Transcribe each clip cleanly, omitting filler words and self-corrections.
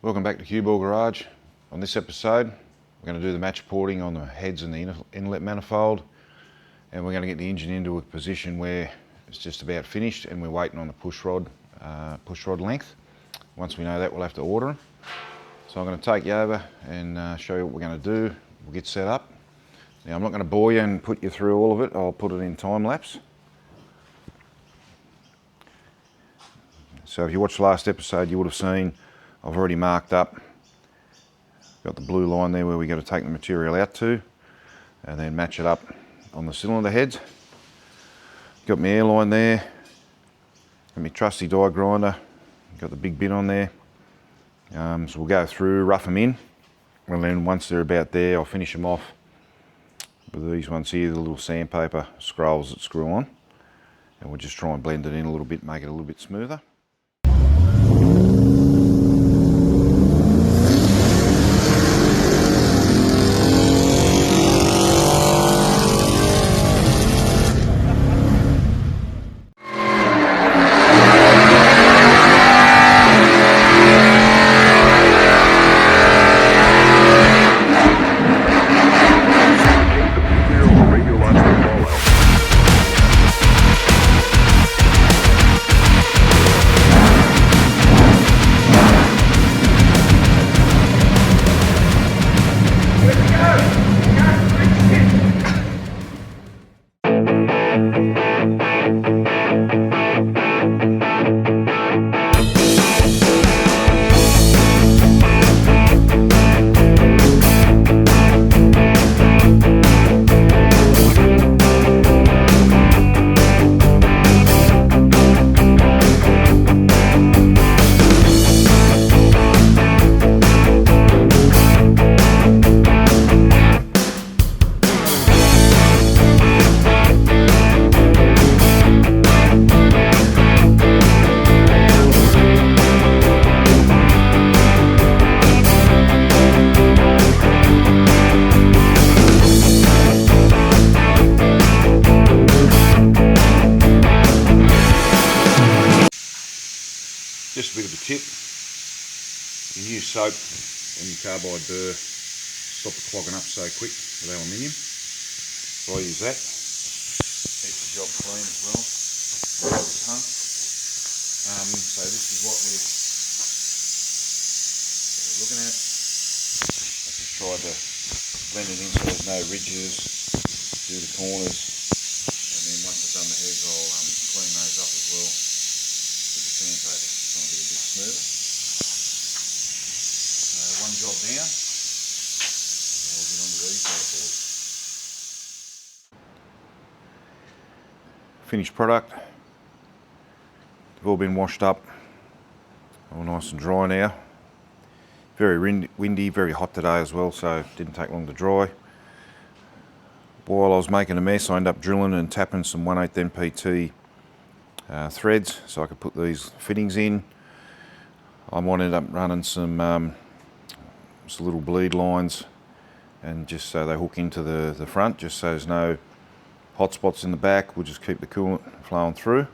Welcome back to Q-Ball Garage. On this episode, we're going to do the match porting on the heads and the inlet manifold, and we're going to get the engine into a position where it's just about finished and we're waiting on the push rod length. Once we know that, we'll have to order them. So I'm going to take you over and show you what we're going to do. We'll get set up. Now I'm not going to bore you and put you through all of it. I'll put it in time lapse. So if you watched the last episode, you would have seen I've already marked up, got the blue line there where we got to take the material out to and then match it up on the cylinder heads. Got my airline there, got my trusty die grinder, got the big bit on there. So we'll go through, rough them in, and then once they're about there, I'll finish them off with these ones here, the little sandpaper scrolls that screw on, and we'll just try and blend it in a little bit, make it a little bit smoother. Just a bit of a tip, you can use soap on your carbide burr, stop it clogging up so quick with aluminium. So I use that, keeps the job clean as well. So this is what we're looking at. I just tried to blend it in so there's no ridges, do the corners, and then once I've done the heads I'll clean those up as well with the sandpaper. Smoother. So one job down, and we'll get on to these bad boys. Finished product. They've all been washed up, all nice and dry now. Very windy, very hot today as well, so it didn't take long to dry. While I was making a mess, I ended up drilling and tapping some 1/8 NPT threads so I could put these fittings in. I might end up running some little bleed lines, and just so they hook into the front, just so there's no hot spots in the back. We'll just keep the coolant flowing through.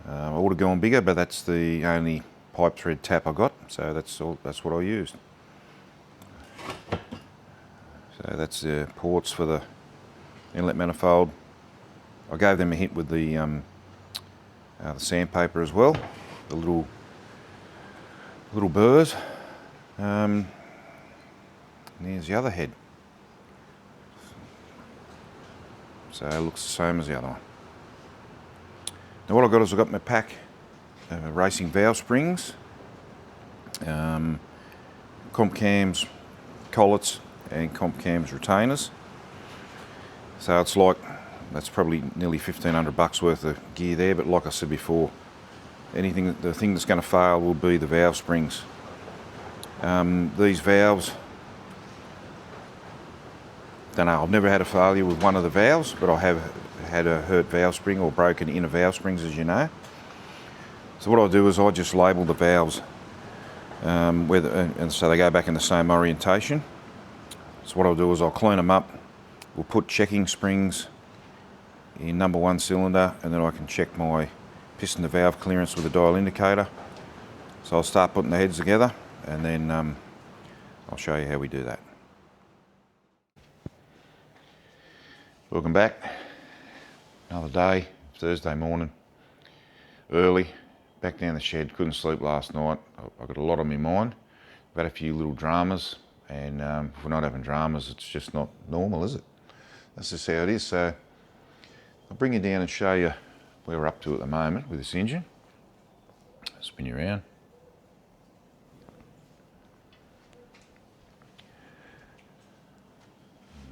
I would have gone bigger, but that's the only pipe thread tap I got, so that's what I used. So that's the ports for the inlet manifold. I gave them a hit with the sandpaper as well, the little burrs. And there's the other head. So it looks the same as the other one. Now what I've got is I've got my pack racing valve springs, comp cams, collets, and comp cams retainers. So it's like, that's probably nearly 1,500 bucks worth of gear there, but like I said before, the thing that's going to fail will be the valve springs. These valves, don't know, I've never had a failure with one of the valves, but I have had a hurt valve spring or broken inner valve springs, as you know. So what I do is I just label the valves, and so they go back in the same orientation. So what I'll do is I'll clean them up. We'll put checking springs in number 1 cylinder, and then I can check my piston to valve clearance with a dial indicator. So I'll start putting the heads together, and then I'll show you how we do that. Welcome back. Another day, Thursday morning, early, back down the shed. Couldn't sleep last night. I got a lot on my mind. I've had a few little dramas, and if we're not having dramas, it's just not normal, is it? That's just how it is. So I'll bring you down and show you where we're up to at the moment with this engine. Spin you around.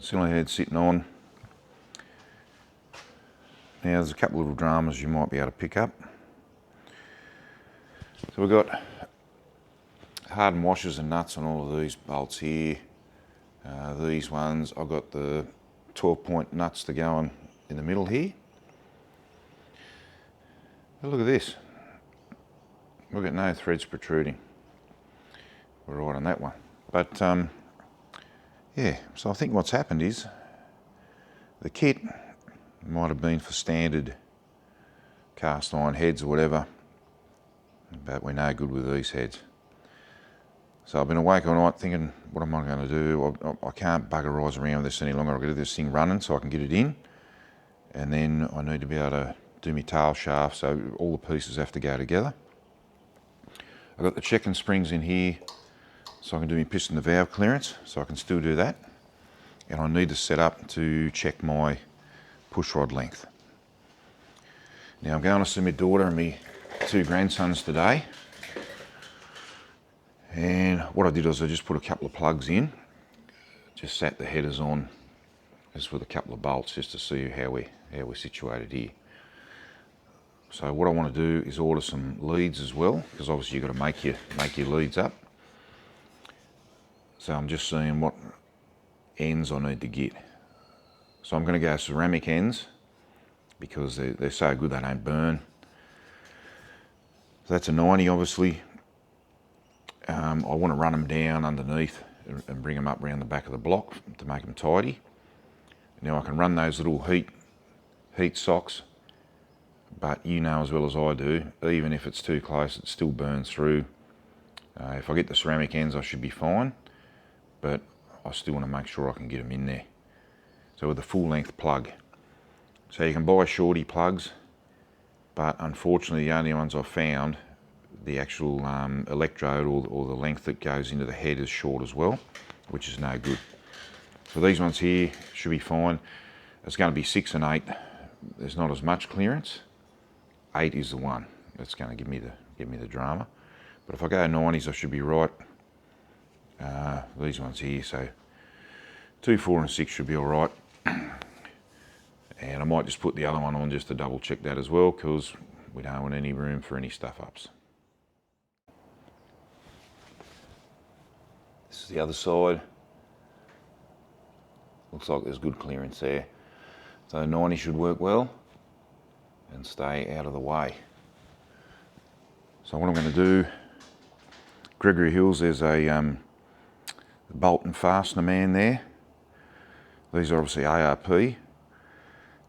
Cylinder head sitting on. Now there's a couple of little dramas you might be able to pick up. So we've got hardened washers and nuts on all of these bolts here. These ones, I've got the 12-point nuts to go on in the middle here. But look at this. We've got no threads protruding. We're right on that one. But yeah, so I think what's happened is the kit might have been for standard cast iron heads or whatever, but we're no good with these heads. So I've been awake all night thinking, what am I going to do? I can't buggerise around with this any longer. I've got to get this thing running so I can get it in, and then I need to be able to do my tail shaft, so all the pieces have to go together. I've got the checking springs in here so I can do my piston to valve clearance, so I can still do that. And I need to set up to check my push rod length. Now I'm going to see my daughter and my two grandsons today. And what I did was I just put a couple of plugs in, just sat the headers on just with a couple of bolts just to see how we're situated here. So what I want to do is order some leads as well, because obviously you've got to make your leads up. So I'm just seeing what ends I need to get. So I'm going to go ceramic ends because they're so good they don't burn. So that's a 90 obviously. I want to run them down underneath and bring them up around the back of the block to make them tidy. Now I can run those little heat socks, but you know as well as I do, even if it's too close, it still burns through. If I get the ceramic ends, I should be fine, but I still want to make sure I can get them in there. So with a full length plug. So you can buy shorty plugs, but unfortunately the only ones I've found, the actual electrode or the length that goes into the head is short as well, which is no good. So these ones here should be fine. It's going to be 6 and 8. There's not as much clearance. 8 is the one that's going to give me the drama. But if I go 90s, I should be right. These ones here, so 2, 4 and 6 should be all right. And I might just put the other one on just to double check that as well, because we don't want any room for any stuff ups. This is the other side. Looks like there's good clearance there. So 90 should work well and stay out of the way. So what I'm going to do, Gregory Hills, there's a bolt and fastener man there. These are obviously ARP,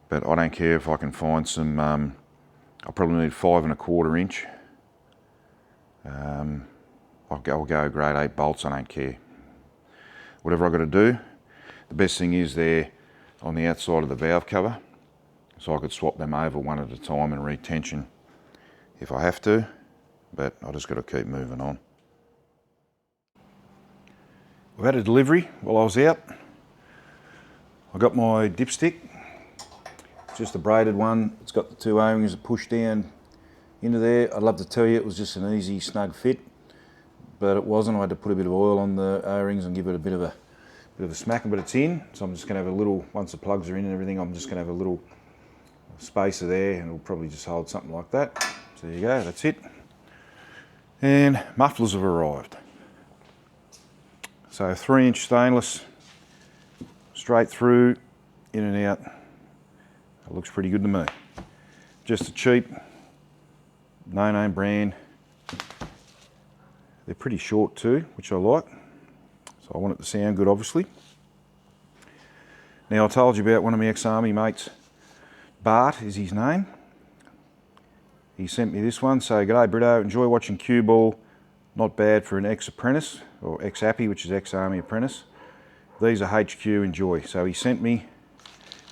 but I don't care if I can find some, I'll probably need 5 1/4 inch. I'll go grade 8 bolts, I don't care. Whatever I've got to do. The best thing is they're on the outside of the valve cover, so I could swap them over one at a time and retension if I have to, but I just got to keep moving on. I've had a delivery while I was out. I got my dipstick, just a braided one. It's got the 2 O-rings that push down into there. I'd love to tell you it was just an easy, snug fit, but it wasn't. I had to put a bit of oil on the O-rings and give it a bit of a smack, but it's in. So I'm just going to have a little, once the plugs are in and everything, I'm just going to have a little spacer there, and it'll probably just hold something like that. So there you go, that's it. And mufflers have arrived. So 3-inch stainless, straight through, in and out. It looks pretty good to me. Just a cheap, no-name brand. They're pretty short too, which I like. So I want it to sound good, obviously. Now I told you about one of my ex-army mates, Bart is his name. He sent me this one, so g'day Brito, enjoy watching cue ball Not bad for an ex-apprentice, or ex-appy, which is ex-army apprentice. These are HQ Enjoy. So he sent me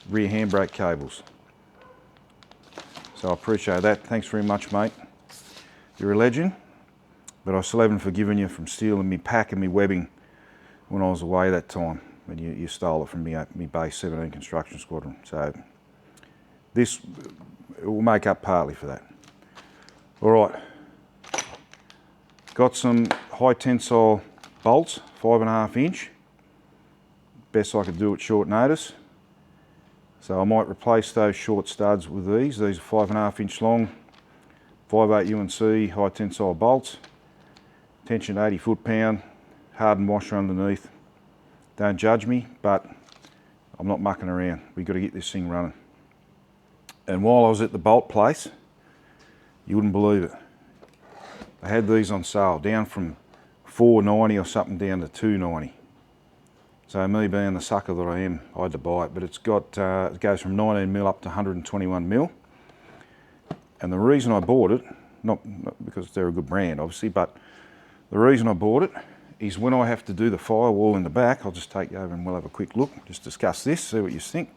rear handbrake cables. So I appreciate that. Thanks very much, mate. You're a legend. But I still haven't forgiven you from stealing me pack and me webbing when I was away that time. And you stole it from me base 17 construction squadron. So this will make up partly for that. All right. Got some high tensile bolts, 5.5 inch. Best I could do at short notice. So I might replace those short studs with these. These are 5.5 inch long, 5/8 UNC high tensile bolts. Tension 80 foot-pound, hardened washer underneath. Don't judge me, but I'm not mucking around. We've got to get this thing running. And while I was at the bolt place, you wouldn't believe it. I had these on sale, down from $4.90 or something down to $2.90. So me being the sucker that I am, I had to buy it. But it's got, it goes from 19mm up to 121mm. And the reason I bought it, not because they're a good brand obviously, but the reason I bought it is when I have to do the firewall in the back, I'll just take you over and we'll have a quick look, just discuss this, see what you think.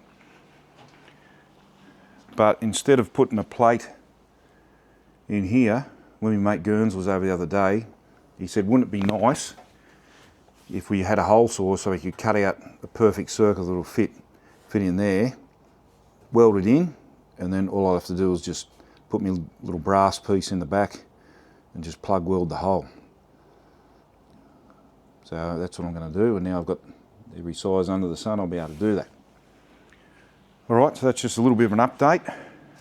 But instead of putting a plate in here, when my mate Gurns was over the other day, he said, wouldn't it be nice if we had a hole saw so we could cut out a perfect circle that'll fit in there, weld it in, and then all I have to do is just put my little brass piece in the back and just plug weld the hole. So that's what I'm going to do, and now I've got every size under the sun, I'll be able to do that. All right, so that's just a little bit of an update,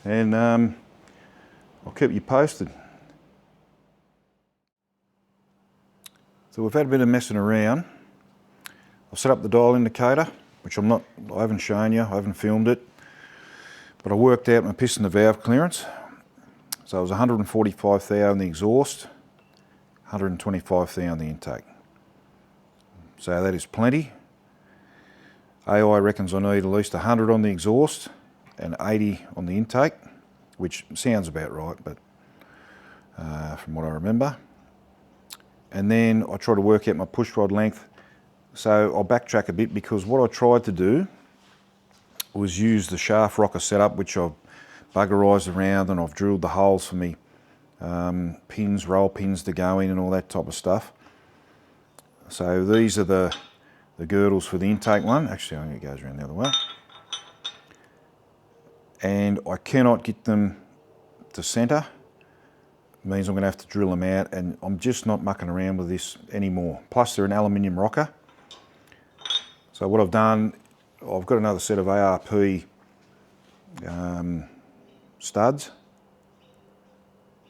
and I'll keep you posted. So we've had a bit of messing around. I've set up the dial indicator, which I haven't shown you, I haven't filmed it, but I worked out my piston to valve clearance. So it was 145 thou on the exhaust, 125 thou on the intake. So that is plenty. AI reckons I need at least 100 on the exhaust and 80 on the intake, which sounds about right, but from what I remember. And then I try to work out my push rod length. So I'll backtrack a bit, because what I tried to do was use the shaft rocker setup, which I've buggerized around, and I've drilled the holes for me pins, roll pins to go in and all that type of stuff. So these are the girdles for the intake one. Actually, I think it goes around the other way. And I cannot get them to centre. It means I'm going to have to drill them out, and I'm just not mucking around with this anymore. Plus they're an aluminium rocker. So what I've done, I've got another set of ARP studs,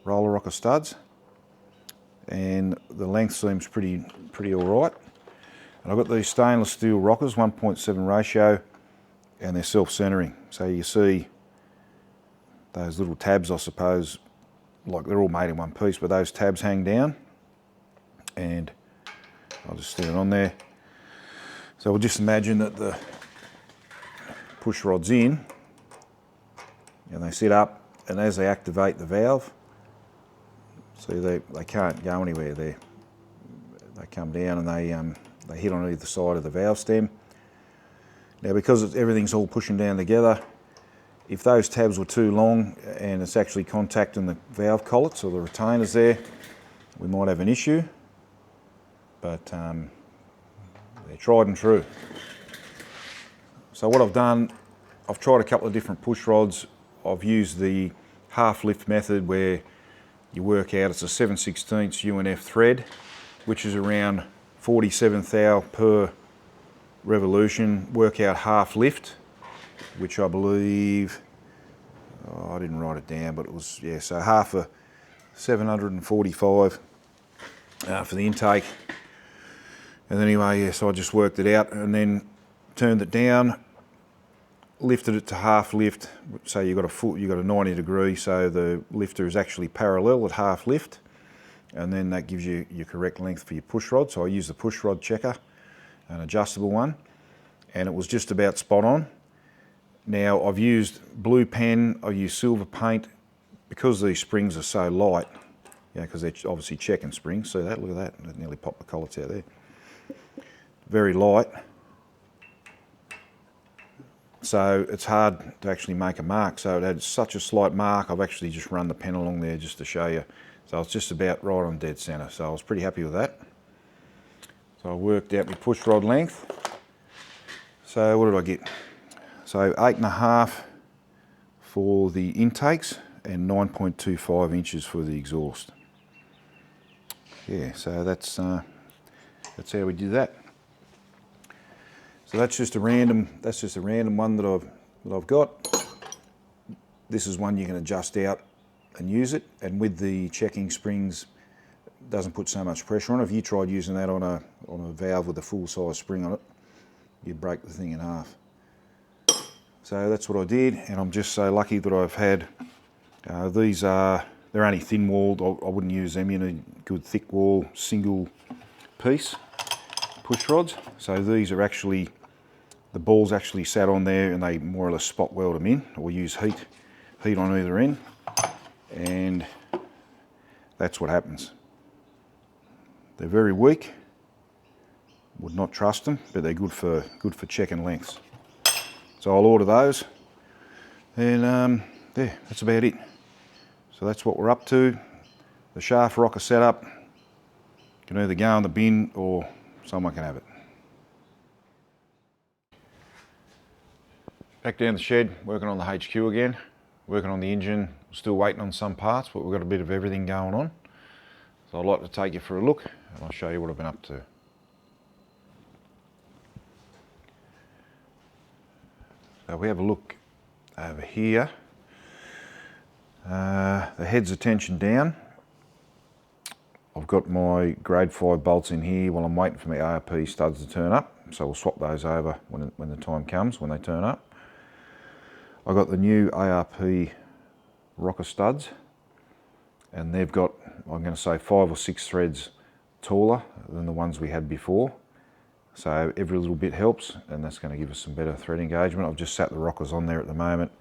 roller rocker studs, and the length seems pretty all right. And I've got these stainless steel rockers, 1.7 ratio, and they're self-centering. So you see those little tabs, I suppose, like they're all made in one piece, but those tabs hang down, and I'll just stick it on there. So we'll just imagine that the push rod's in, and they sit up, and as they activate the valve, see they can't go anywhere there. They come down and they hit on either side of the valve stem. Now, because everything's all pushing down together, if those tabs were too long and it's actually contacting the valve collets or the retainers there, we might have an issue, but they're tried and true. So what I've done, I've tried a couple of different push rods. I've used the half lift method, where you work out it's a 7/16 UNF thread, which is around 47 thou per revolution. Work out half lift, which I believe, I didn't write it down, but it was, yeah, so half a 745 for the intake. And anyway, yeah, so I just worked it out and then turned it down, lifted it to half lift. So you've got a 90 degree, so the lifter is actually parallel at half lift, and then that gives you your correct length for your push rod. So I used the push rod checker, an adjustable one, and it was just about spot on. Now I've used blue pen, I used silver paint, because these springs are so light, because they're obviously checking springs. See that? Look at that. It nearly popped the collets out there. Very light. So it's hard to actually make a mark. So it had such a slight mark. I've actually just run the pen along there just to show you. So it's just about right on dead centre. So I was pretty happy with that. So I worked out my push rod length. So what did I get? So 8.5 for the intakes and 9.25 inches for the exhaust. Yeah, so that's how we did that. So that's just a random one that I've got. This is one you can adjust out and use it, and with the checking springs, it doesn't put so much pressure on it. If you tried using that on a valve with a full size spring on it, you'd break the thing in half. So that's what I did, and I'm just so lucky that I've had they're only thin walled. I wouldn't use them. You need good thick wall single piece push rods. So these are actually, the balls actually sat on there, and they more or less spot weld them in, or use heat on either end, and that's what happens. They're very weak. Would not trust them, but they're good for checking lengths. So I'll order those, and yeah, that's about it. So that's what we're up to. The shaft rocker setup can either go in the bin or someone can have it. Back down the shed, working on the HQ again, working on the engine, still waiting on some parts, but we've got a bit of everything going on. So I'd like to take you for a look, and I'll show you what I've been up to. So we have a look over here. The heads are tensioned down. I've got my grade 5 bolts in here while I'm waiting for my ARP studs to turn up. So we'll swap those over when the time comes, when they turn up. I've got the new ARP rocker studs, and they've got, I'm going to say, 5 or 6 threads taller than the ones we had before. So every little bit helps, and that's going to give us some better thread engagement. I've just sat the rockers on there at the moment.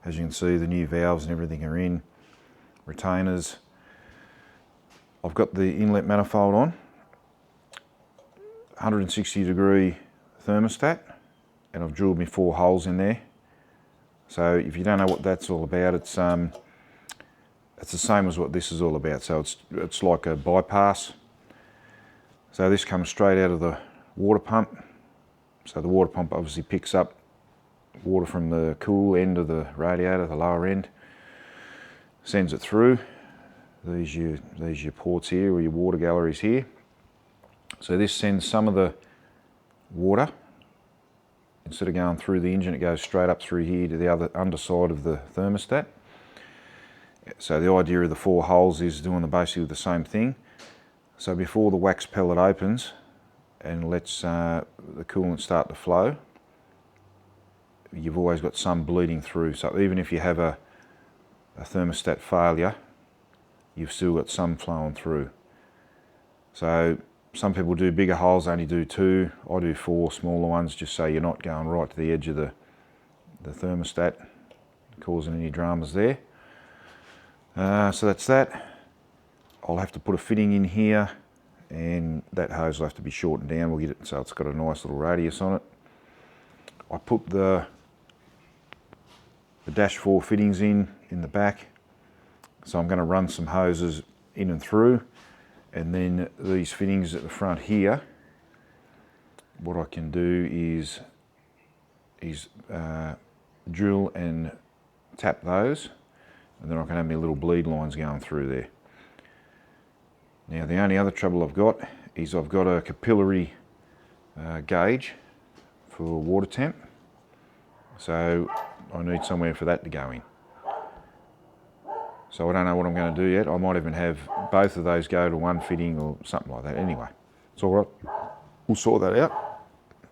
As you can see, the new valves and everything are in, retainers. I've got the inlet manifold on, 160-degree thermostat, and I've drilled me 4 holes in there. So if you don't know what that's all about, it's the same as what this is all about. So it's like a bypass. So this comes straight out of the water pump. So the water pump obviously picks up water from the cool end of the radiator, the lower end, sends it through. These your ports here, or your water galleries here. So this sends some of the water, instead of going through the engine, it goes straight up through here to the other underside of the thermostat. So the idea of the 4 holes is doing basically the same thing. So before the wax pellet opens and lets the coolant start to flow, you've always got some bleeding through. So even if you have a thermostat failure, you've still got some flowing through. So some people do bigger holes, only do 2. I do 4 smaller ones, just so you're not going right to the edge of the thermostat, causing any dramas there. So that's that. I'll have to put a fitting in here, and that hose will have to be shortened down. We'll get it so it's got a nice little radius on it. I put the dash 4 fittings in the back. So I'm going to run some hoses in and through, and then these fittings at the front here, what I can do is drill and tap those, and then I can have my little bleed lines going through there. Now the only other trouble I've got is I've got a capillary gauge for water temp, so I need somewhere for that to go in. So I don't know what I'm going to do yet. I might even have both of those go to one fitting or something like that. Anyway, it's all right. We'll sort that out.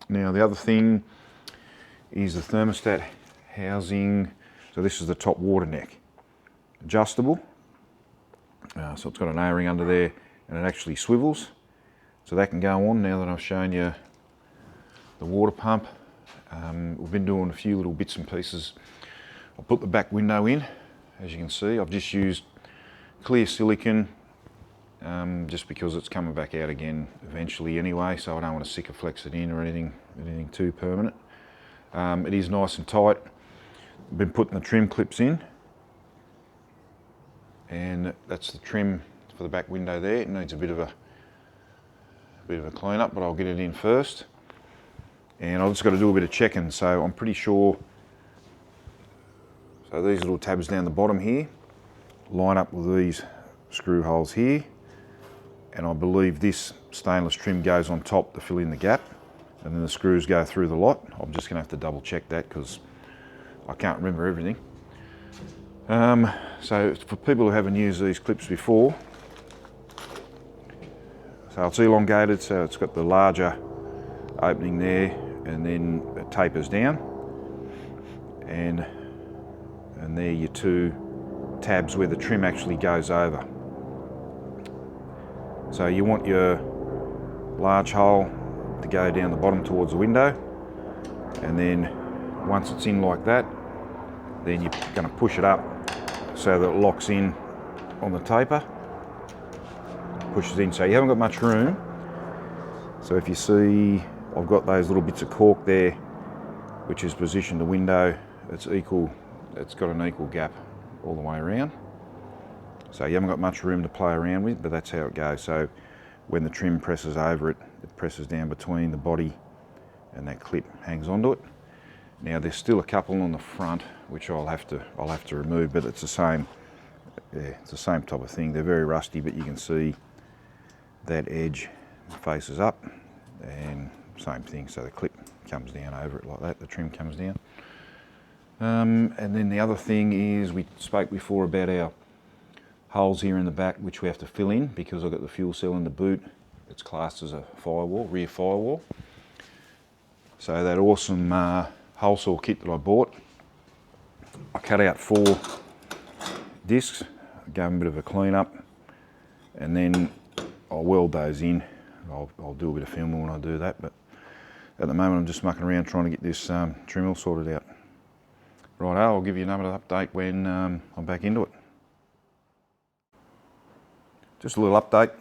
Now the other thing is the thermostat housing. So this is the top water neck. Adjustable. So it's got an O-ring under there, and it actually swivels. So that can go on now that I've shown you the water pump. We've been doing a few little bits and pieces. I'll put the back window in. As you can see, I've just used clear silicone just because it's coming back out again eventually anyway, so I don't want to Sikaflex it in or anything too permanent. It is nice and tight. I've been putting the trim clips in, and that's the trim for the back window there. It needs a bit of a clean up, but I'll get it in first. And I've just got to do a bit of checking, so I'm pretty sure. So these little tabs down the bottom here line up with these screw holes here, and I believe this stainless trim goes on top to fill in the gap, and then the screws go through the lot. I'm just going to have to double check that because I can't remember everything. So for people who haven't used these clips before, so it's elongated, so it's got the larger opening there, and then it tapers down, and there are your two tabs where the trim actually goes over. So you want your large hole to go down the bottom towards the window, and then once it's in like that, then you're going to push it up so that it locks in on the taper, pushes in, so you haven't got much room. So if you see, I've got those little bits of cork there which is positioned the window, it's got an equal gap all the way around. So you haven't got much room to play around with, but that's how it goes. So when the trim presses over it, it presses down between the body and that clip hangs onto it. Now there's still a couple on the front which I'll have to remove, but it's the same type of thing. They're very rusty, but you can see that edge faces up, and same thing, so the clip comes down over it like that, the trim comes down. And then the other thing is, we spoke before about our holes here in the back which we have to fill in because I've got the fuel cell in the boot. It's classed as a firewall, rear firewall. So that awesome hole saw kit that I bought, I cut out 4 discs, gave them a bit of a clean up, and then I'll weld those in. I'll do a bit of filming when I do that, but at the moment I'm just mucking around trying to get this trim all sorted out. Righto, I'll give you another update when I'm back into it. Just a little update.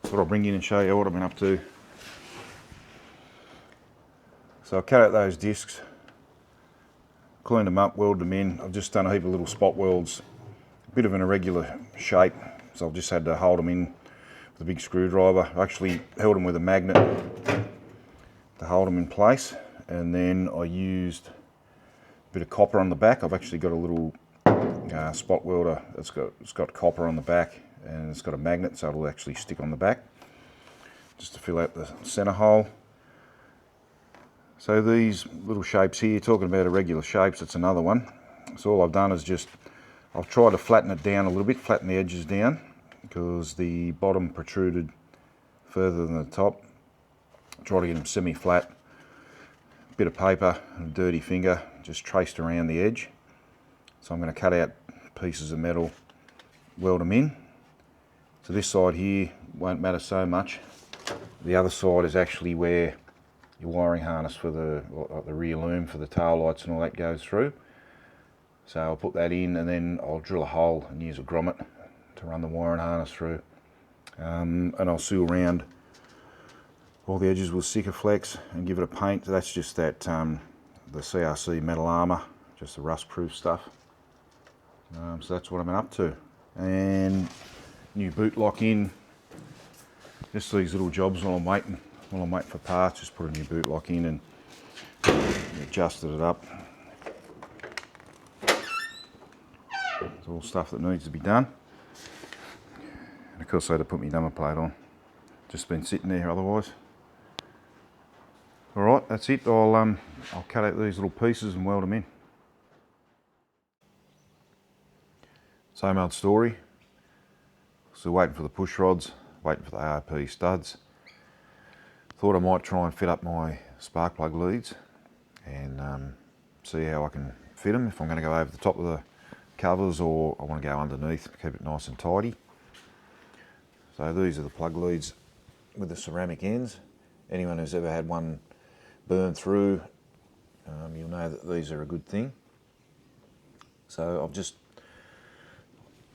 Thought I'll bring in and show you what I've been up to. So I cut out those discs, cleaned them up, welded them in. I've just done a heap of little spot welds, a bit of an irregular shape, so I've just had to hold them in with a big screwdriver. I actually held them with a magnet to hold them in place, and then I used a bit of copper on the back. I've actually got a little spot welder. It's got copper on the back, and it's got a magnet, so it'll actually stick on the back just to fill out the center hole. So these little shapes here, talking about irregular shapes, it's another one. So all I've done is I've tried to flatten it down a little bit, flatten the edges down, because the bottom protruded further than the top. Try to get them semi-flat. Bit of paper and a dirty finger, just traced around the edge. So I'm going to cut out pieces of metal, weld them in. So this side here won't matter so much. The other side is actually where your wiring harness for the rear loom for the tail lights and all that goes through. So I'll put that in, and then I'll drill a hole and use a grommet to run the wiring harness through. And I'll seal around all the edges with Sikaflex and give it a paint. That's just that the CRC metal armour, just the rust proof stuff. So that's what I've been up to. And new boot lock in. Just these little jobs while I'm waiting for parts. Just put a new boot lock in and adjusted it up. It's all stuff that needs to be done. And of course I had to put my number plate on. Just been sitting there otherwise. Alright, that's it. I'll cut out these little pieces and weld them in. Same old story. Still waiting for the push rods, waiting for the ARP studs. Thought I might try and fit up my spark plug leads and see how I can fit them, if I'm going to go over the top of the covers or I want to go underneath, keep it nice and tidy. So these are the plug leads with the ceramic ends. Anyone who's ever had one burn through, you'll know that these are a good thing. So I've just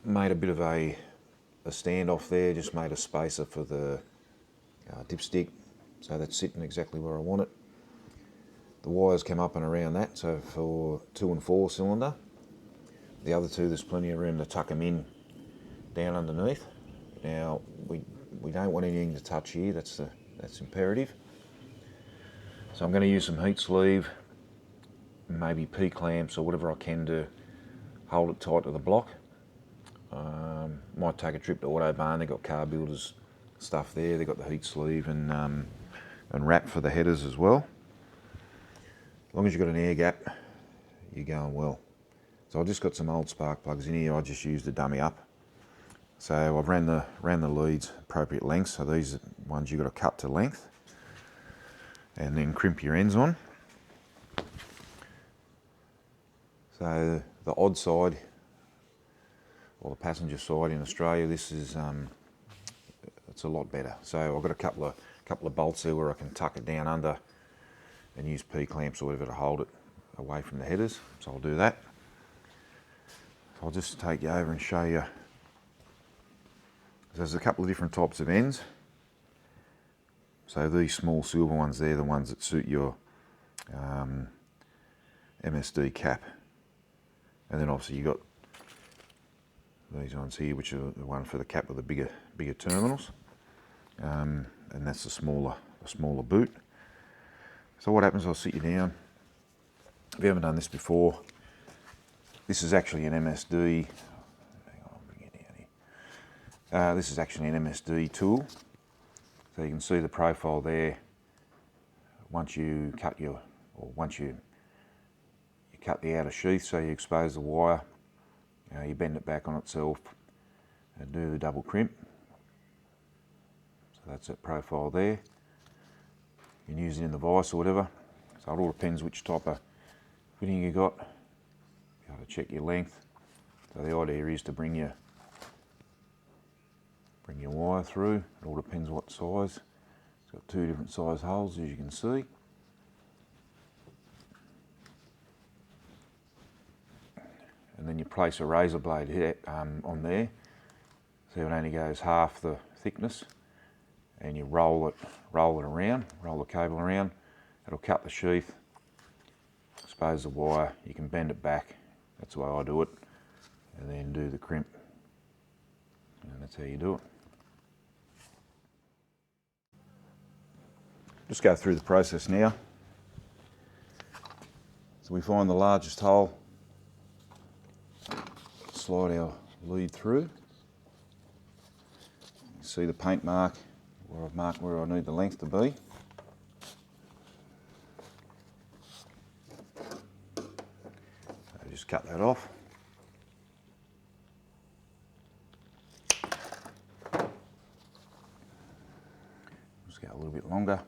made a bit of a standoff there, just made a spacer for the dipstick, so that's sitting exactly where I want it. The wires come up and around that, so for 2 and 4 cylinder. The other two, there's plenty of room to tuck them in down underneath. Now we don't want anything to touch here, that's imperative. So I'm going to use some heat sleeve, maybe P-clamps or whatever I can to hold it tight to the block. Might take a trip to Autobarn, they've got car builders stuff there, they've got the heat sleeve and wrap for the headers as well. As long as you've got an air gap, you're going well. So I've just got some old spark plugs in here, I just used to dummy up. So I've ran the leads appropriate lengths, so these are ones you've got to cut to length and then crimp your ends on. So the odd side, or the passenger side in Australia, this is it's a lot better. So I've got a couple of bolts there where I can tuck it down under and use P-clamps or whatever to hold it away from the headers. So I'll do that. So I'll just take you over and show you. So there's a couple of different types of ends. So these small silver ones, they're the ones that suit your MSD cap. And then obviously you've got these ones here, which are the one for the cap of the bigger terminals. And that's the smaller boot. So what happens, I'll sit you down. If you haven't done this before, this is actually an MSD. Hang on, I'll bring it down here. This is actually an MSD tool. So you can see the profile there. Once you cut you cut the outer sheath, so you expose the wire, you bend it back on itself and do the double crimp. So that's that profile there. You can use it in the vise or whatever. So it all depends which type of fitting you got. You got to check your length. So the idea is to bring your wire through. It all depends what size. It's got 2 different size holes, as you can see. And then you place a razor blade here, on there, so it only goes half the thickness, and you roll it around, roll the cable around. It'll cut the sheath, expose the wire. You can bend it back. That's the way I do it, and then do the crimp, and that's how you do it. Just go through the process now. So we find the largest hole, slide our lead through. You see the paint mark where I've marked where I need the length to be. So just cut that off. Just go a little bit longer.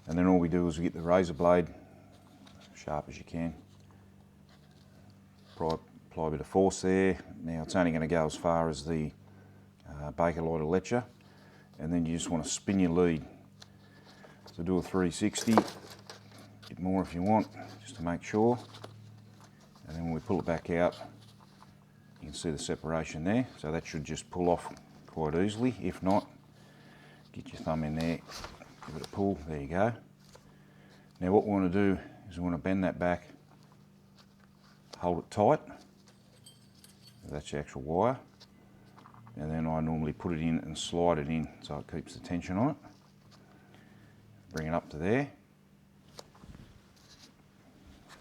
And then all we do is we get the razor blade, sharp as you can. Apply a bit of force there. Now it's only going to go as far as the Bakelite will let you, and then you just want to spin your lead. So do a 360, a bit more if you want, just to make sure. And then when we pull it back out, you can see the separation there. So that should just pull off quite easily. If not, get your thumb in there, give it a pull, there you go. Now what we want to do is we want to bend that back, hold it tight. That's the actual wire, and then I normally put it in and slide it in so it keeps the tension on it. Bring it up to there.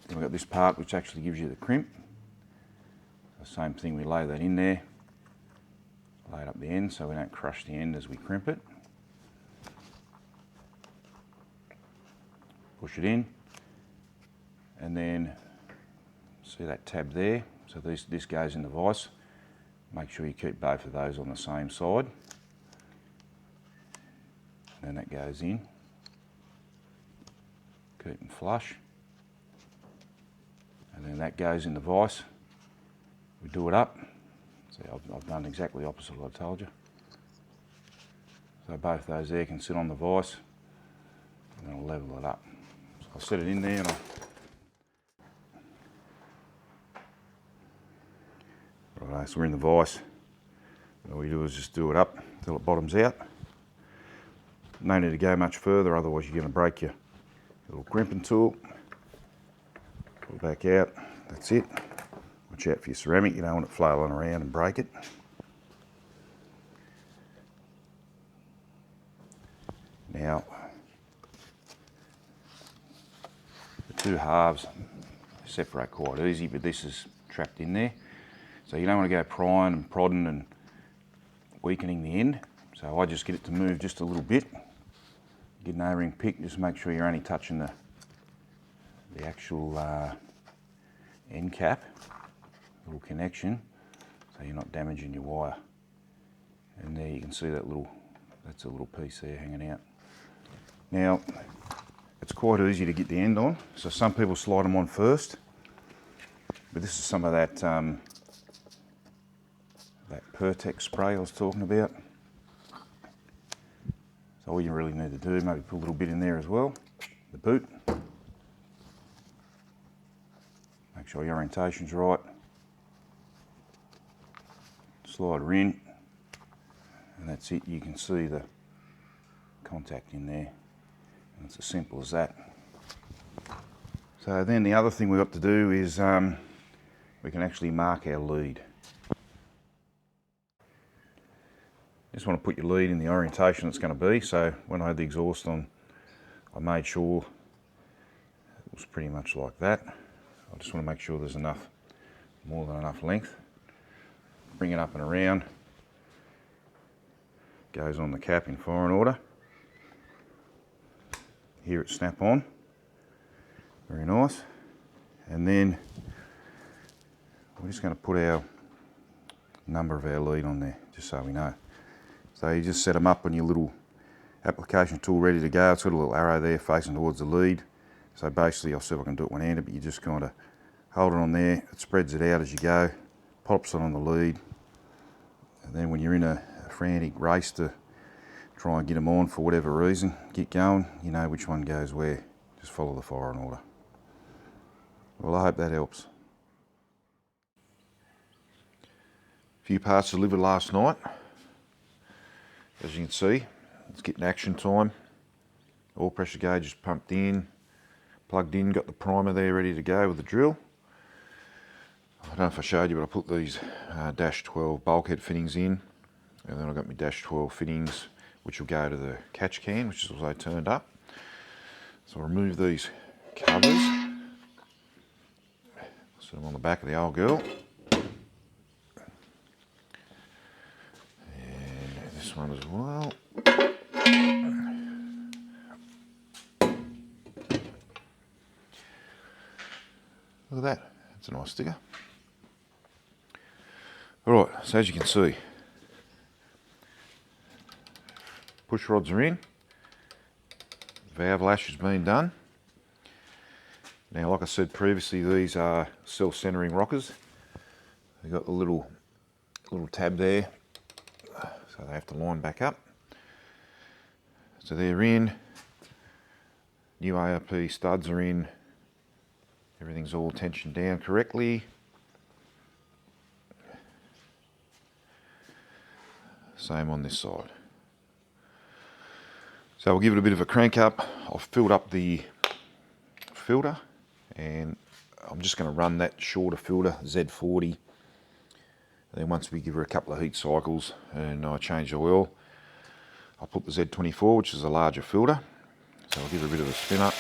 Then we've got this part which actually gives you the crimp. The same thing, we lay that in there, lay it up the end so we don't crush the end as we crimp it. Push it in, and then see that tab there. So this goes in the vise. Make sure you keep both of those on the same side. And then that goes in. Keep them flush. And then that goes in the vise. We do it up. See, I've done exactly the opposite of what I told you. So both those there can sit on the vise, and then I'll level it up. So I'll set it in there, and Right, so we're in the vise. All you do is just do it up till it bottoms out. No need to go much further, otherwise you're going to break your little crimping tool. Pull it back out, that's it. Watch out for your ceramic, you don't want it flailing around and break it. Now, the two halves separate quite easy, but this is trapped in there. So you don't want to go prying and prodding and weakening the end. So I just get it to move just a little bit. Get an O-ring pick, just make sure you're only touching the actual end cap, little connection, so you're not damaging your wire. And there you can see that that's a little piece there hanging out. Now, it's quite easy to get the end on, so some people slide them on first, but this is some of that Pertex spray I was talking about. So all you really need to do, maybe put a little bit in there as well, the boot. Make sure your orientation's right. Slide her in, and that's it. You can see the contact in there, and it's as simple as that. So then the other thing we've got to do is we can actually mark our lead. Just want to put your lead in the orientation it's going to be. So when I had the exhaust on, I made sure it was pretty much like that. I just want to make sure there's more than enough length. Bring it up and around. Goes on the cap in firing order. Here it snap on. Very nice. And then we're just going to put our number of our lead on there, just so we know. So you just set them up on your little application tool ready to go. It's got a little arrow there facing towards the lead. So basically, I'll see if I can do it one-handed, but you just kind of hold it on there, it spreads it out as you go, pops it on the lead, and then when you're in a frantic race to try and get them on for whatever reason, get going, you know which one goes where. Just follow the firing order. Well, I hope that helps. A few parts delivered last night. As you can see, it's getting action time. Oil pressure gauge is pumped in, plugged in, got the primer there ready to go with the drill. I don't know if I showed you, but I put these dash 12 bulkhead fittings in, and then I got my dash 12 fittings which will go to the catch can, which is also turned up. So I'll remove these covers, set them on the back of the old girl. This one as well. Look at that, that's a nice sticker. Alright, so as you can see, push rods are in, valve lash has been done. Now, like I said previously, these are self-centering rockers. They've got the little tab there, so they have to line back up. So they're in, new ARP studs are in, everything's all tensioned down correctly. Same on this side. So we'll give it a bit of a crank up. I've filled up the filter, and I'm just going to run that shorter filter, Z40. And then once we give her a couple of heat cycles and I change the oil, I'll put the Z24, which is a larger filter. So I'll give it a bit of a spin up.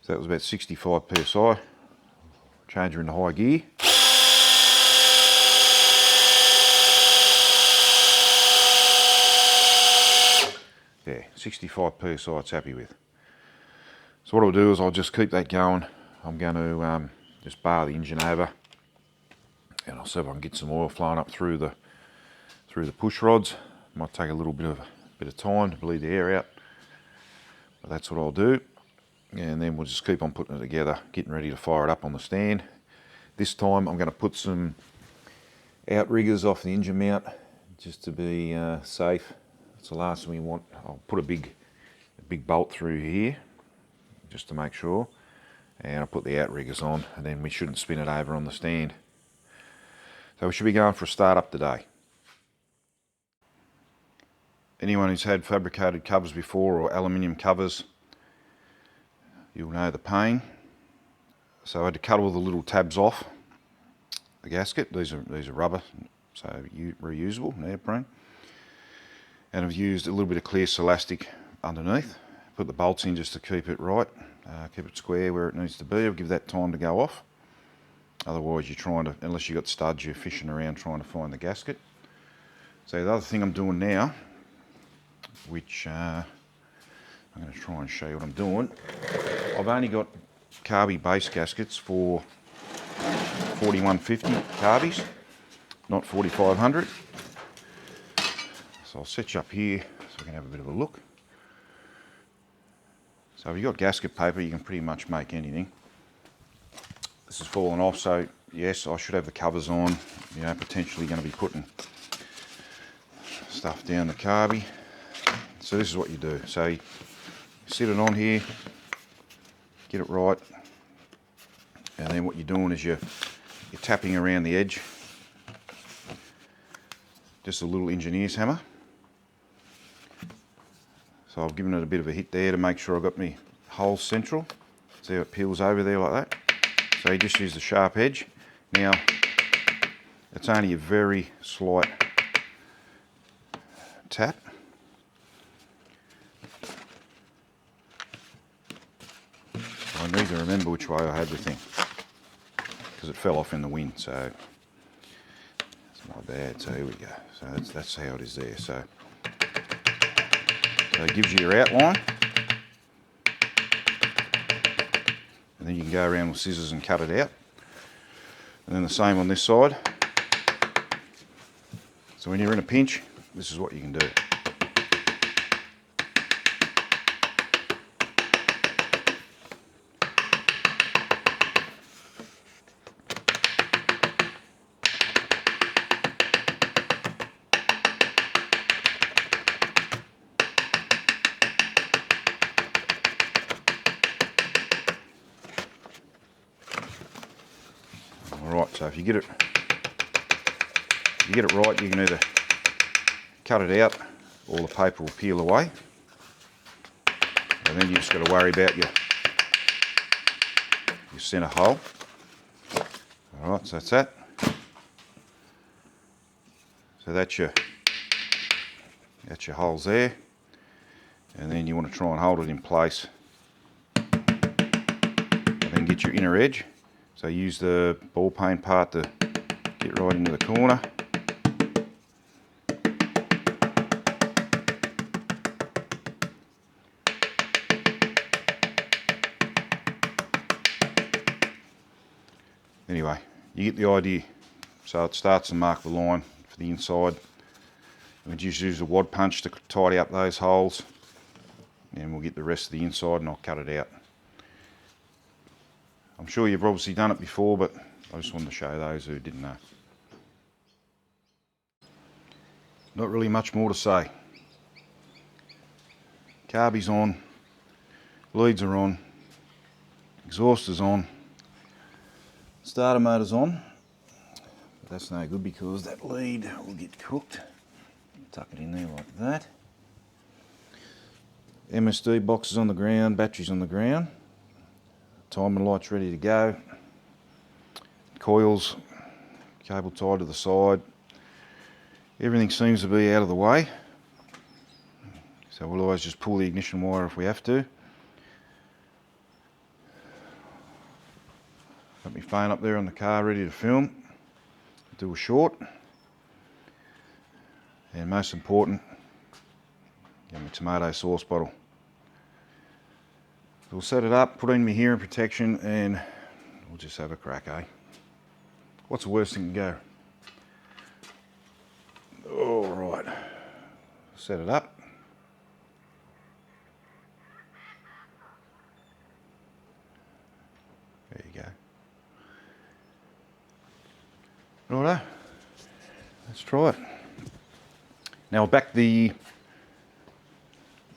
So that was about 65 psi. Change her into high gear. Yeah, 65 psi it's happy with. So what I'll do is I'll just keep that going. I'm going to just bar the engine over, and I'll see if I can get some oil flowing up through the push rods. Might take a little bit of time to bleed the air out, but that's what I'll do. And then we'll just keep on putting it together, getting ready to fire it up on the stand. This time I'm going to put some outriggers off the engine mount just to be safe. That's the last thing we want. I'll put a big a big bolt through here, just to make sure. And I'll put the outriggers on, and then we shouldn't spin it over on the stand. So we should be going for a start up today. Anyone who's had fabricated covers before, or aluminium covers, you'll know the pain. So I had to cut all the little tabs off the gasket. These are rubber, so reusable, neoprene. And I've used a little bit of clear elastic underneath. Put the bolts in just to keep it right, keep it square where it needs to be. I'll give that time to go off. Otherwise you're trying to, unless you've got studs, you're fishing around trying to find the gasket. So the other thing I'm doing now, which I'm going to try and show you what I'm doing. I've only got carby base gaskets for 4150 carbies, not 4500. So I'll set you up here so we can have a bit of a look. So if you've got gasket paper, you can pretty much make anything. This has fallen off, so yes, I should have the covers on. You know, potentially going to be putting stuff down the carby. So this is what you do. So you sit it on here, get it right, and then what you're doing is you're tapping around the edge. Just a little engineer's hammer. So I've given it a bit of a hit there to make sure I've got my hole central. See how it peels over there like that? So you just use the sharp edge. Now, it's only a very slight tap. I need to remember which way I had the thing, because it fell off in the wind, so it's not bad. So here we go. So that's how it is there. So it gives you your outline, and then you can go around with scissors and cut it out. And then the same on this side. So when you're in a pinch, this is what you can do. Alright, so if you get it right, you can either cut it out or the paper will peel away. And then you just got to worry about your centre hole. Alright, so that's that. So that's your holes there. And then you want to try and hold it in place. And then get your inner edge. So use the ball paint part to get right into the corner. Anyway, you get the idea. So it starts to mark the line for the inside. And just use a wad punch to tidy up those holes. And we'll get the rest of the inside and I'll cut it out. I'm sure you've obviously done it before, but I just wanted to show those who didn't know. Not really much more to say. Carby's on, leads are on, exhaust is on, starter motor's on, but that's no good because that lead will get cooked. Tuck it in there like that. MSD box is on the ground, battery's on the ground. Timing light's ready to go. Coils, cable tied to the side. Everything seems to be out of the way. So we'll always just pull the ignition wire if we have to. Got my phone up there on the car ready to film. Do a short. And most important, get my tomato sauce bottle. We'll set it up, put in my hearing protection, and we'll just have a crack, eh? What's the worst thing to go? All right, set it up. There you go. Righto, let's try it. Now I'll back the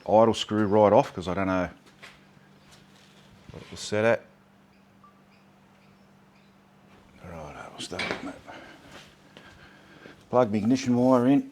idle screw right off because I don't know what it was set at. Right, we'll start on that. Plug the ignition wire in.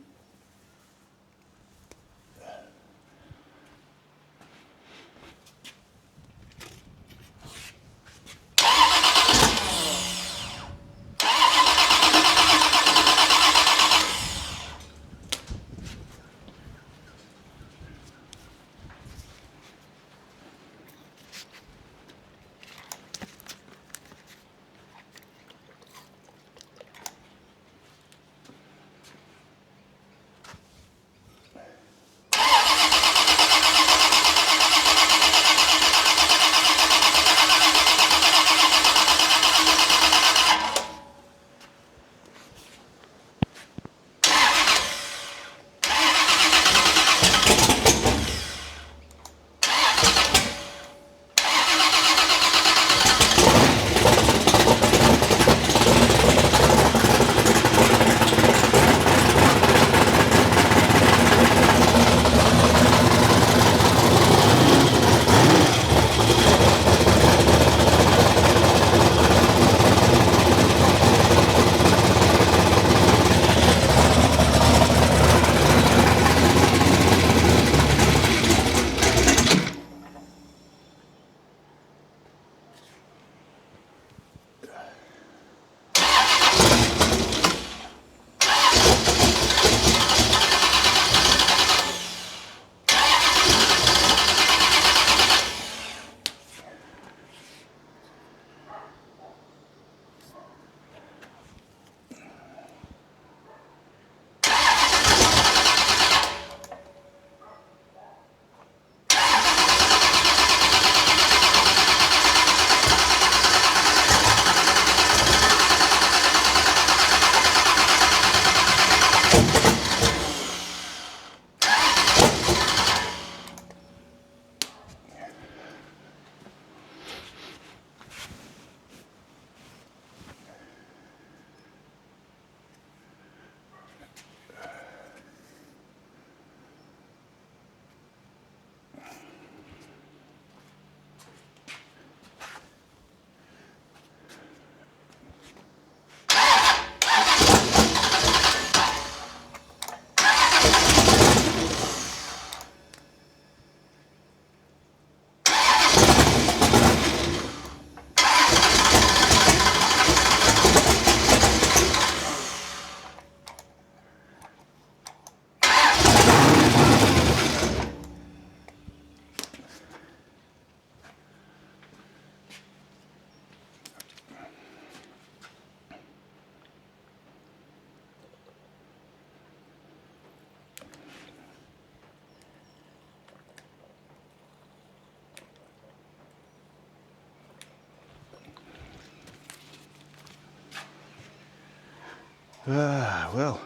Well,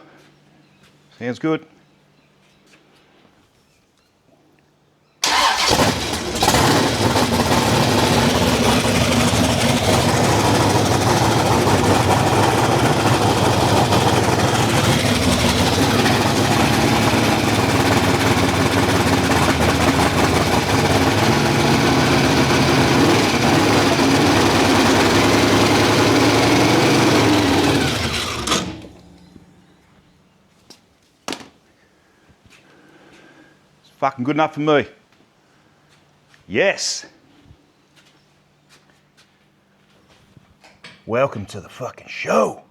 sounds good. Fucking good enough for me. Yes. Welcome to the fucking show.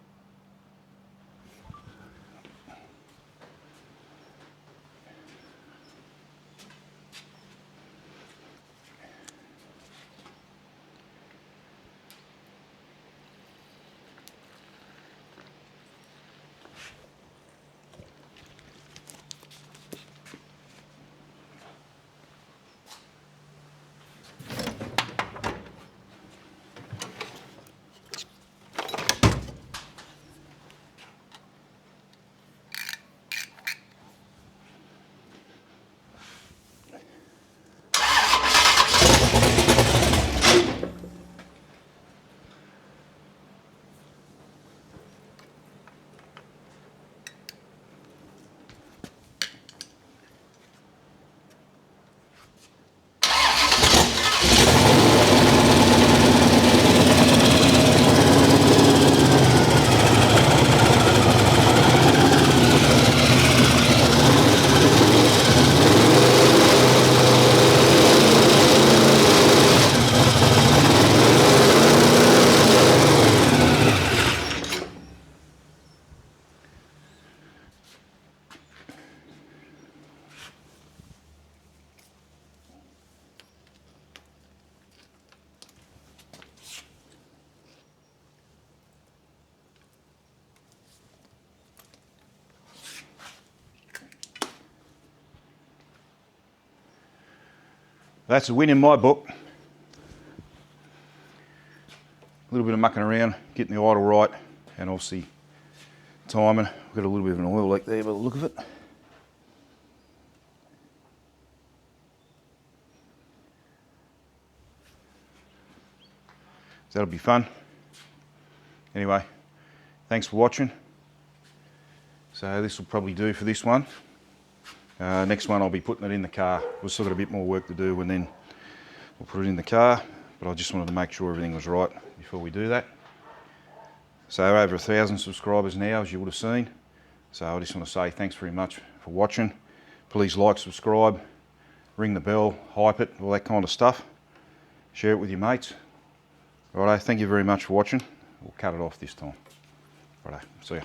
That's a win in my book. A little bit of mucking around, getting the idle right, and obviously timing. We've got a little bit of an oil leak there by the look of it. So that'll be fun. Anyway, thanks for watching. So this will probably do for this one. Next one I'll be putting it in the car. We've still got a bit more work to do and then we'll put it in the car, but I just wanted to make sure everything was right before we do that. So over 1,000 subscribers now, as you would have seen. So I just want to say thanks very much for watching. Please like, subscribe, ring the bell, hype it, all that kind of stuff. Share it with your mates. Righto, thank you very much for watching. We'll cut it off this time. Righto, see ya.